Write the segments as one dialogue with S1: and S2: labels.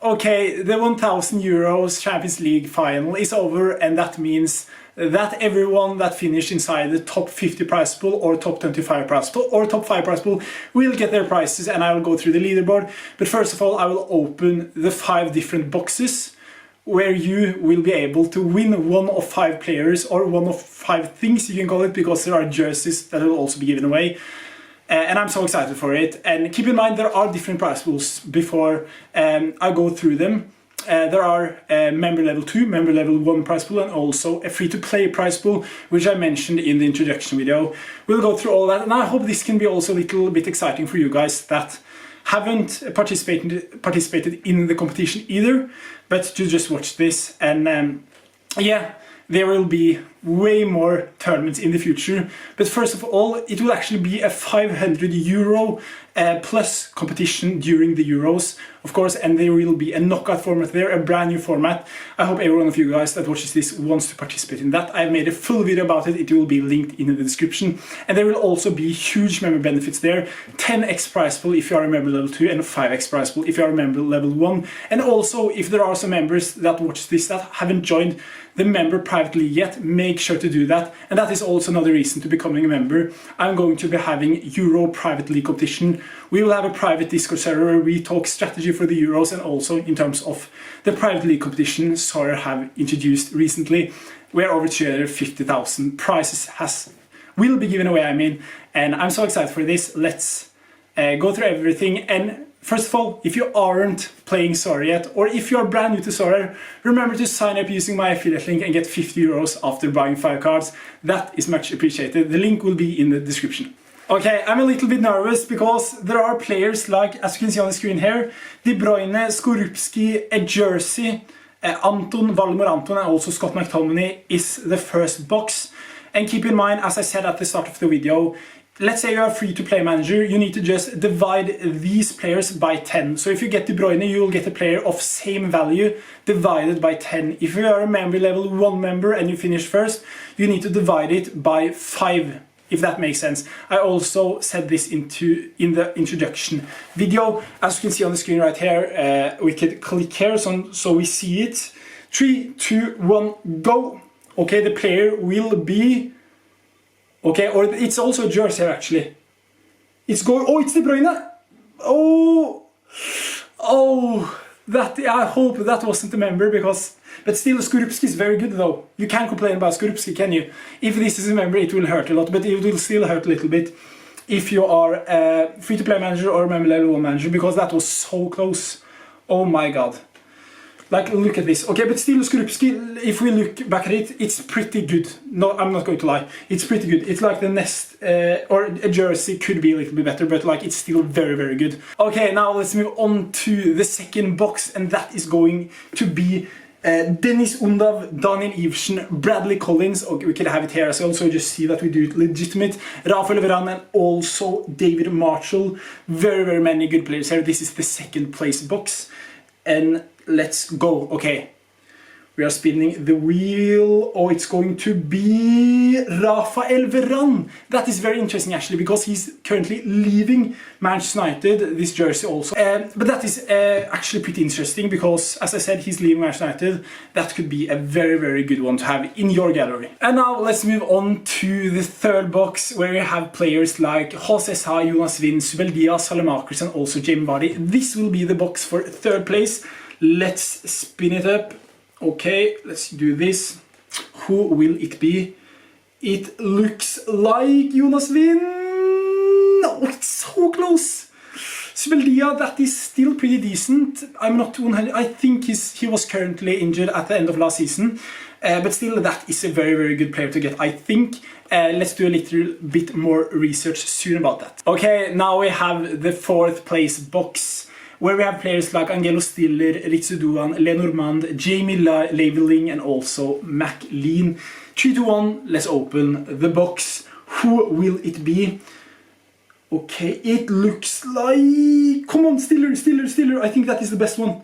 S1: Okay, the 1,000 euros Champions League final is over, and that means that everyone that finished inside the top 50 prize pool or top 25 prize pool or top 5 prize pool will get their prizes, and I will go through the leaderboard. But first of all, I will open the 5 different boxes where you will be able to win one of 5 players or one of 5 things, you can call it, because there are jerseys that will also be given away. And I'm so excited for it. And keep in mind, there are different prize pools before I go through them. There are member level 2, member level 1 prize pool, and also a free-to-play prize pool, which I mentioned in the introduction video. We'll go through all that, and I hope this can be also a little bit exciting for you guys that haven't participated in the competition either, but to just watch this. And yeah, there will be way more tournaments in the future, but first of all, it will actually be a 500 euro plus competition during the Euros, of course, and there will be a knockout format there, a brand new format. I hope every one of you guys that watches this wants to participate in that. I've made a full video about it, it will be linked in the description, and there will also be huge member benefits there. 10x prize pool if you are a member level 2, and 5x prize pool if you are a member level 1, and also if there are some members that watch this that haven't joined the member privately yet, make sure to do that. And that is also another reason to becoming a member. I'm going to be having Euro Private League competition. We will have a private Discord server where we talk strategy for the Euros, and also in terms of the private league competition Sorare have introduced recently, where over 250,000 prizes will be given away, and I'm so excited for this. Let's go through everything. And first of all, if you aren't playing Sorare yet, or if you're brand new to Sorare, remember to sign up using my affiliate link and get 50 euros after buying 5 cards. That is much appreciated. The link will be in the description. Okay, I'm a little bit nervous because there are players like, as you can see on the screen here, De Bruyne, Skorupski, a jersey, Anton, Valmor Anton, and also Scott McTominay is the first box. And keep in mind, as I said at the start of the video, let's say you are a free-to-play manager, you need to just divide these players by 10. So if you get De Bruyne, you will get a player of same value divided by 10. If you are a member level 1 member and you finish first, you need to divide it by 5, if that makes sense. I also said this in the introduction video. As you can see on the screen right here, we could click here so we see it. 3, 2, 1, go! Okay, the player will be... Okay, or it's also a jersey actually. It's going. Oh, it's De Bruyne. Oh, that. I hope that wasn't a member, because. But still, Skorupski is very good though. You can't complain about Skorupski, can you? If this is a member, it will hurt a lot, but it will still hurt a little bit if you are a free-to-play manager or a member level 1 manager, because that was so close. Oh my god. Like, look at this. Okay, but still Skorupski, if we look back at it, it's pretty good. No, I'm not going to lie. It's pretty good. It's like the Nest, or a jersey could be a little bit better, but like it's still very, very good. Okay, now let's move on to the second box, and that is going to be Dennis Undav, Daniel Iversen, Bradley Collins, okay, we can have it here as well, so just see that we do it legitimate. Rafael Varane, and also David Marshall. Very, very many good players here. This is the second place box. And let's go. Okay, we are spinning the wheel. Oh, it's going to be Rafael Varane. That is very interesting actually, because he's currently leaving Manchester United, this jersey also. But that is actually pretty interesting, because as I said, he's leaving Manchester United. That could be a very, very good one to have in your gallery. And now let's move on to the third box, where you have players like Jose Sa, Jonas Wind, Subel Diaz, Salamakers, and also Jamie Vardy. This will be the box for third place. Let's spin it up. Okay, let's do this. Who will it be? It looks like Jonas Wind. No, it's so close. Subel Diaz, that is still pretty decent. I'm not 100. I think he was currently injured at the end of last season. But still, that is a very, very good player to get, I think. Let's do a little bit more research soon about that. Okay, now we have the fourth place box, where we have players like Angelo Stiller, Ritsu Duan, Lenormand, Jamie Laveling, and also McLean. 3 to 1, let's open the box. Who will it be? Okay, it looks like... Come on, Stiller. I think that is the best one.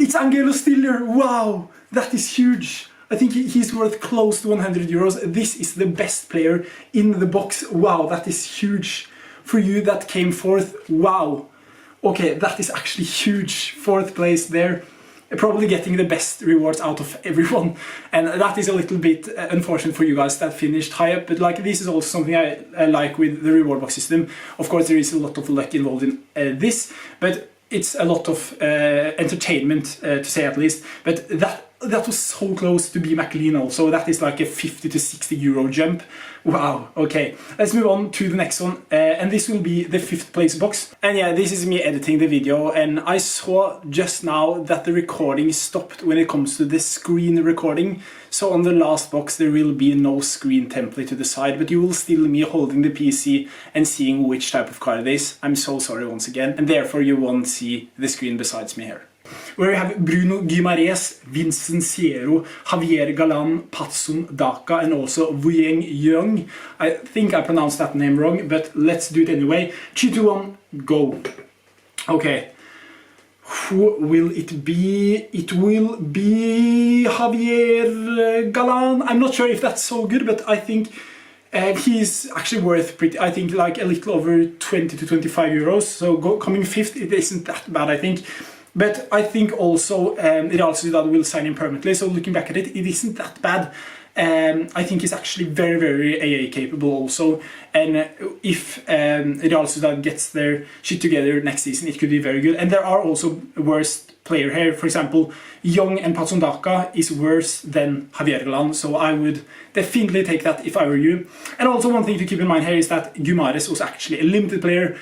S1: It's Angelo Stiller. Wow, that is huge. I think he's worth close to 100 euros. This is the best player in the box. Wow, that is huge. For you that came fourth, wow. Okay, that is actually huge. 4th place there. Probably getting the best rewards out of everyone, and that is a little bit unfortunate for you guys that finished high up, but like this is also something I like with the reward box system. Of course there is a lot of luck involved in this, but it's a lot of entertainment to say at least. But that was so close to be McLean also. That is like a 50 to 60 euro jump. Wow, okay. Let's move on to the next one. And this will be the 5th place box. And yeah, this is me editing the video. And I saw just now that the recording stopped when it comes to the screen recording. So on the last box, there will be no screen template to the side, but you will still me holding the PC and seeing which type of card it is. I'm so sorry once again. And therefore you won't see the screen besides me here. Where we have Bruno Guimaraes, Vincent Ciero, Javier Galan, Patson Daka, and also Wuyeng Young. I think I pronounced that name wrong, but let's do it anyway. 3, 2, 1, go. Okay. Who will it be? It will be Javier Galan. I'm not sure if that's so good, but I think he's actually worth I think like a little over 20 to 25 euros. So coming 5th, it isn't that bad, I think. But I think also Real Sociedad will sign him permanently, so looking back at it, it isn't that bad. I think he's actually very, very AA capable also, and if Real Sociedad gets their shit together next season, it could be very good. And there are also worse players here. For example, Young and Patson Daka is worse than Javier Galan, so I would definitely take that if I were you. And also one thing to keep in mind here is that Guimaraes was actually a limited player.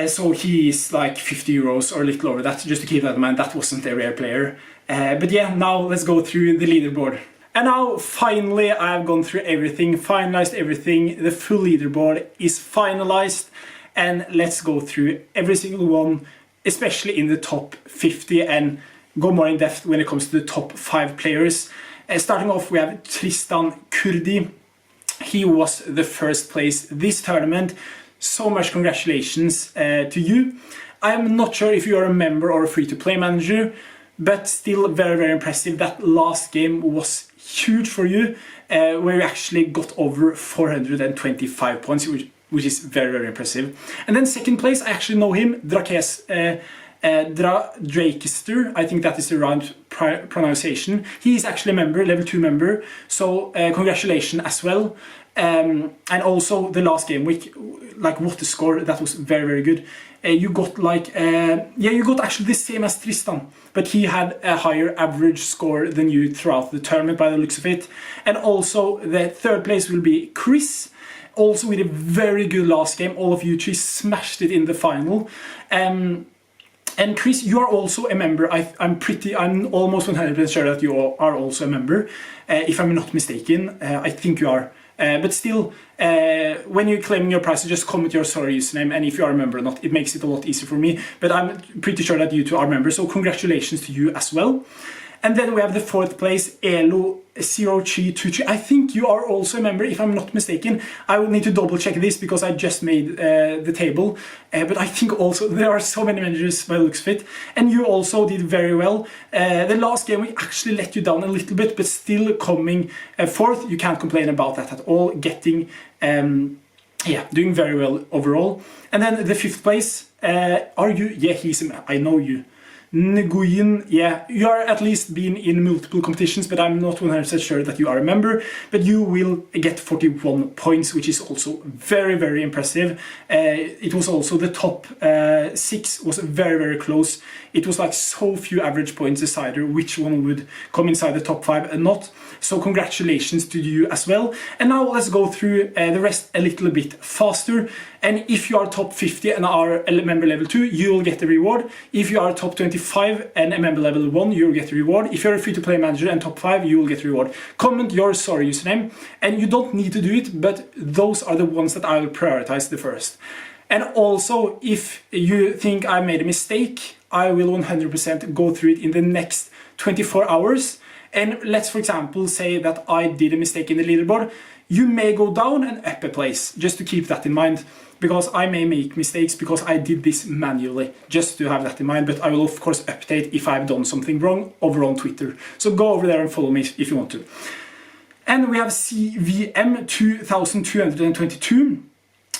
S1: So he is like 50 euros or a little over that, just to keep that in mind. That wasn't a rare player. But yeah, now let's go through the leaderboard. And now finally I've gone through everything, finalized everything. The full leaderboard is finalized, and let's go through every single one, especially in the top 50, and go more in depth when it comes to the top 5 players. Starting off, we have Tristan Kurdi. He was the 1st place this tournament. So much congratulations to you. I'm not sure if you are a member or a free-to-play manager, but still very, very impressive. That last game was huge for you, where you actually got over 425 points, which is very, very impressive. And then 2nd place, I actually know him, Drakester. I think that is the right pronunciation. He is actually a member, level 2 member, so congratulations as well. And also the last game week, like what a score, that was very, very good. You got like, you got actually the same as Tristan, but he had a higher average score than you throughout the tournament by the looks of it. And also the 3rd place will be Chris, also with a very good last game. All of you 3 smashed it in the final. And Chris, you are also a member. I'm almost 100% sure that you are also a member, if I'm not mistaken. I think you are. But still, when you're claiming your prize, just comment your Sorare username, and if you are a member or not, it makes it a lot easier for me. But I'm pretty sure that you 2 are members, so congratulations to you as well. And then we have the 4th place, Elo0323. I think you are also a member, if I'm not mistaken. I will need to double check this because I just made the table. But I think also there are so many managers by the looks of it. And you also did very well. The last game we actually let you down a little bit, but still coming 4th. You can't complain about that at all. Getting, doing very well overall. And then the 5th place, are you? Yeah, I know you. Nguyen, yeah, you are at least been in multiple competitions, but I'm not 100% sure that you are a member. But you will get 41 points, which is also very, very impressive. It was also the top 6 was very, very close. It was like so few average points decider which one would come inside the top 5 and not. So congratulations to you as well. And now let's go through the rest a little bit faster. And if you are top 50 and are a member level 2, you will get the reward. If you are top 25 and a member level 1, you will get the reward. If you're a free-to-play manager and top 5, you will get the reward. Comment your Sorare username, and you don't need to do it, but those are the ones that I will prioritize the first. And also, if you think I made a mistake, I will 100% go through it in the next 24 hours. And let's, for example, say that I did a mistake in the leaderboard. You may go down and up a place, just to keep that in mind, because I may make mistakes because I did this manually, just to have that in mind. But I will, of course, update if I've done something wrong over on Twitter. So go over there and follow me if you want to. And we have CVM 2222.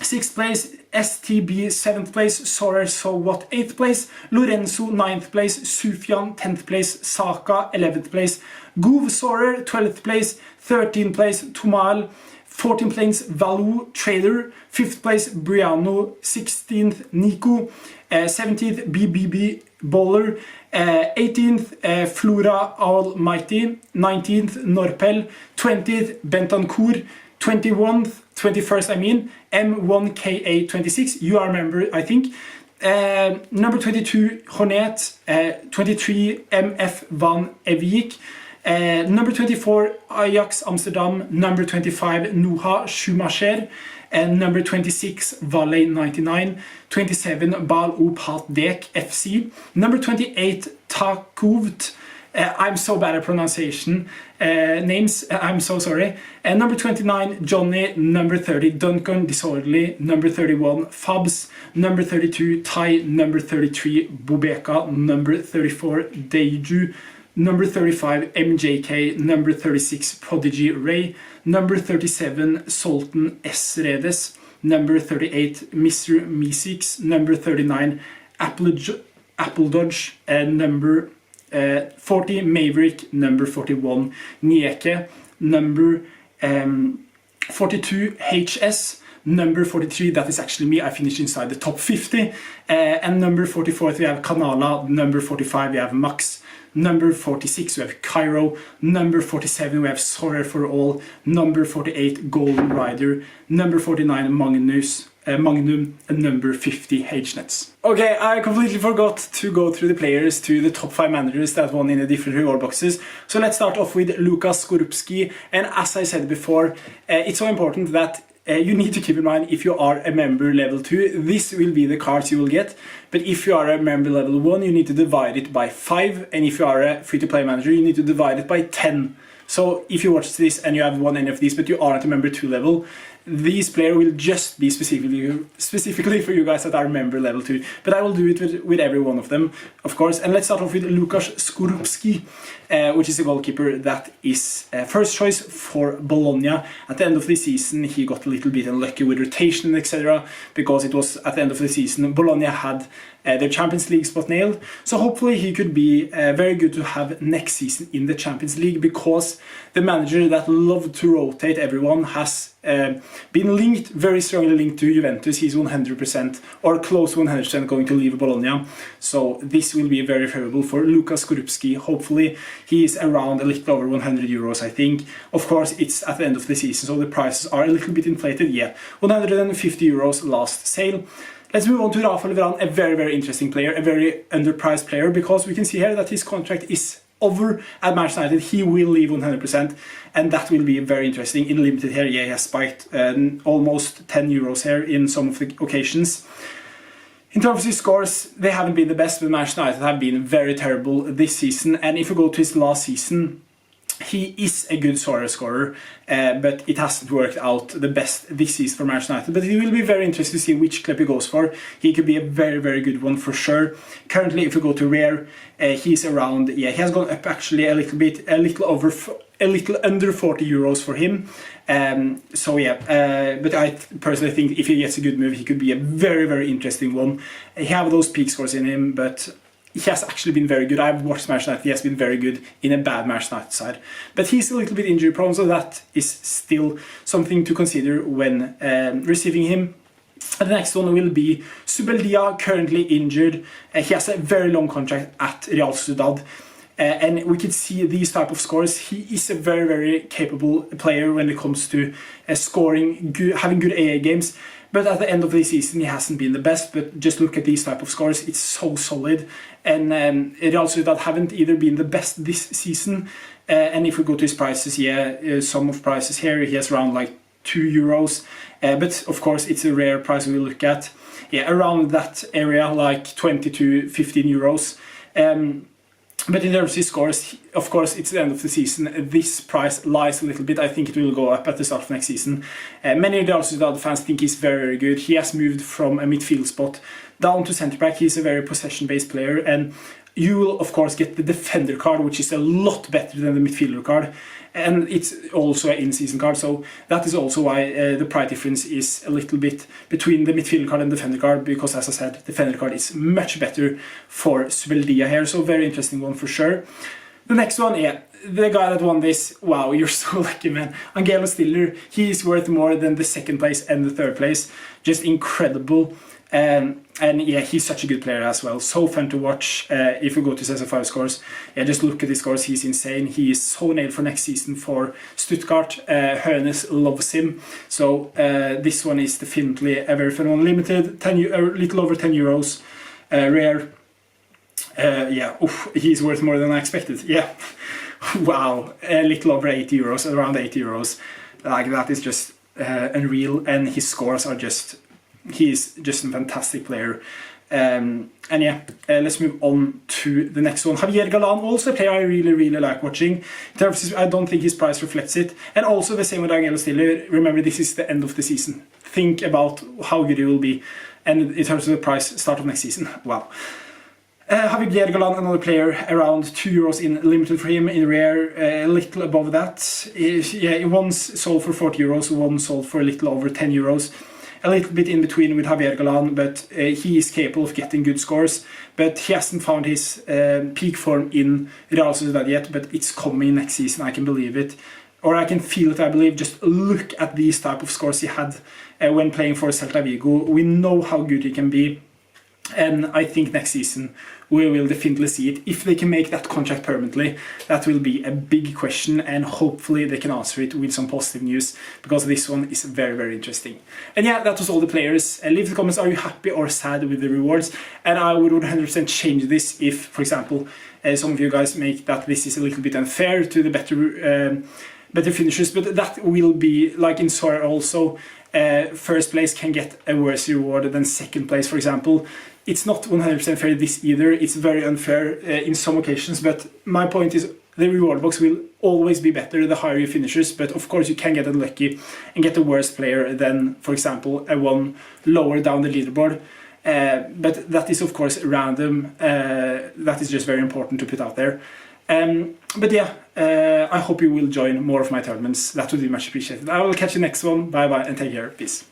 S1: 6th place, STB 7th place, Sorare So What 8th place, Lorenzo 9th place, Sufjan 10th place, Saka 11th place, Gouv Sorare 12th place, 13th place, Tumal, 14th place, Valou Trader, 5th place, Briano, 16th, Nico, 17th, BBB Bowler, 18th, Flora Almighty, 19th, Norpel, 20th, Bentancourt, 21st, I mean, M1KA26, you are a member, I think. Number 22, Hornet, 23, MF Van Evik, number 24, Ajax Amsterdam, number 25, Nuha Schumacher, and number 26, Valle 99, 27, Bal Opat Dek FC, number 28, Takovt, I'm so bad at pronunciation names, I'm so sorry. Number 29, Johnny. Number 30, Duncan Disorderly. Number 31, Fabs. Number 32, Tai. Number 33, Bubeka. Number 34, Deju. Number 35, MJK. Number 36, Prodigy Ray. Number 37, Sultan S. Redes. Number 38, Mr. Me6. Number 39, Apple Dodge. And number 40, Maverick. Number 41, Nieke. Number 42, HS. Number 43, that is actually me, I finished inside the top 50. And number 44, we have Kanala. Number 45, we have Max. Number 46, we have Cairo. Number 47, we have Sorare for All. Number 48, Golden Rider. Number 49, Magnum, and number 50, H-Nets. Okay, I completely forgot to go through the players to the top 5 managers that won in the different reward boxes. So let's start off with Lukas Skorupski. And as I said before, it's so important that you need to keep in mind, if you are a member level 2, this will be the cards you will get. But if you are a member level 1, you need to divide it by 5. And if you are a free-to-play manager, you need to divide it by 10. So if you watch this and you have won any of these, but you aren't a member 2 level, these players will just be specifically for you guys that are member level 2. But I will do it with every one of them, of course. And let's start off with Lukas Skorupski, which is a goalkeeper that is first choice for Bologna. At the end of the season, he got a little bit unlucky with rotation, etc. Because it was at the end of the season, Bologna had their Champions League spot nailed. So hopefully he could be very good to have next season in the Champions League, because the manager that loved to rotate everyone has been linked, very strongly linked to Juventus. He's 100% or close to 100% going to leave Bologna. So this will be very favorable for Lukas Skorupski. Hopefully he is around a little over 100 euros, I think. Of course, it's at the end of the season, so the prices are a little bit inflated. Yeah, 150 euros last sale. Let's move on to Rafael Varane, a very, very interesting player, a very underpriced player, because we can see here that his contract is over at Manchester United. He will leave 100%, and that will be very interesting. In limited here, yeah, he has spiked almost 10 euros here in some of the occasions. In terms of his scores, they haven't been the best, but Manchester United have been very terrible this season. And if you go to his last season, he is a good Sorare scorer, but it hasn't worked out the best this season for Manchester United. But it will be very interesting to see which club he goes for. He could be a very, very good one for sure. Currently, if you go to Rare, he's around, yeah, he has gone up actually a little bit, a little under 40 euros for him. So yeah, but I personally think if he gets a good move, he could be a very, very interesting one. He have those peak scores in him, but he has actually been very good. I've watched Manchester United, he has been very good in a bad Manchester United side. But he's a little bit injury prone, so that is still something to consider when receiving him. The next one will be Subeldia, currently injured. He has a very long contract at Real Sociedad. And we can see these type of scores. He is a very, very capable player when it comes to scoring, having good AA games. But at the end of the season, he hasn't been the best. But just look at these type of scores. It's so solid. And Real Sociedad haven't either been the best this season. And if we go to his prices, yeah, some of prices here, he has around like 2 euros. But of course, it's a rare price we look at. Yeah, around that area, like 20 to 15 euros. But in terms of his scores, of course, it's the end of the season. This price lies a little bit. I think it will go up at the start of next season. Many Real Sociedad fans think he's very, very good. He has moved from a midfield spot down to centre back. He's a very possession-based player, and you will of course get the defender card, which is a lot better than the midfielder card, and it's also an in-season card, so that is also why the price difference is a little bit between the midfielder card and defender card, because as I said, defender card is much better for Subeldia here, so very interesting one for sure. The next one, yeah, the guy that won this, wow, you're so lucky, man. Angelo Stiller, he is worth more than the second place and the third place. Just incredible. And yeah, he's such a good player as well. So fun to watch. If we go to SSF5 scores, yeah, just look at his scores. He's insane. He is so nailed for next season for Stuttgart. Hoeneß loves him. So this one is definitely a very fun one. Limited, a little over 10 euros. Rare. Yeah, oof, he's worth more than I expected. Yeah. Wow, a little over 80 euros, around 80 euros. Like, that is just unreal, and his scores are just, he's just a fantastic player. And yeah, let's move on to the next one. Javier Galan, also a player I really like watching. In terms of, I don't think his price reflects it. And also the same with Angelo Stiller. Remember, this is the end of the season. Think about how good he will be. And in terms of the price, start of next season, wow. Javier Galan, another player, around 2 euros in limited for him, in rare, a little above that. Yeah, one sold for 40 euros, one sold for a little over 10 euros. A little bit in between with Javier Galan, but he is capable of getting good scores. But he hasn't found his peak form in Real Sociedad yet, but it's coming next season, I can believe it. Or I can feel it, I believe. Just look at these type of scores he had when playing for Celta Vigo. We know how good he can be. And I think next season we will definitely see it. If they can make that contract permanently, that will be a big question, and hopefully they can answer it with some positive news, because this one is very interesting. And yeah, that was all the players. Leave in the comments, are you happy or sad with the rewards? And I would 100% change this if, for example, some of you guys make that this is a little bit unfair to the better finishers, but that will be like in Sorare also. First place can get a worse reward than second place, for example. It's not 100% fair this either. It's very unfair in some occasions, but my point is the reward box will always be better the higher your finishers, but of course you can get unlucky and get a worse player than, for example, a one lower down the leaderboard. But that is of course random. That is just very important to put out there. But yeah, I hope you will join more of my tournaments. That would be much appreciated. I will catch you next one. Bye bye and take care. Peace.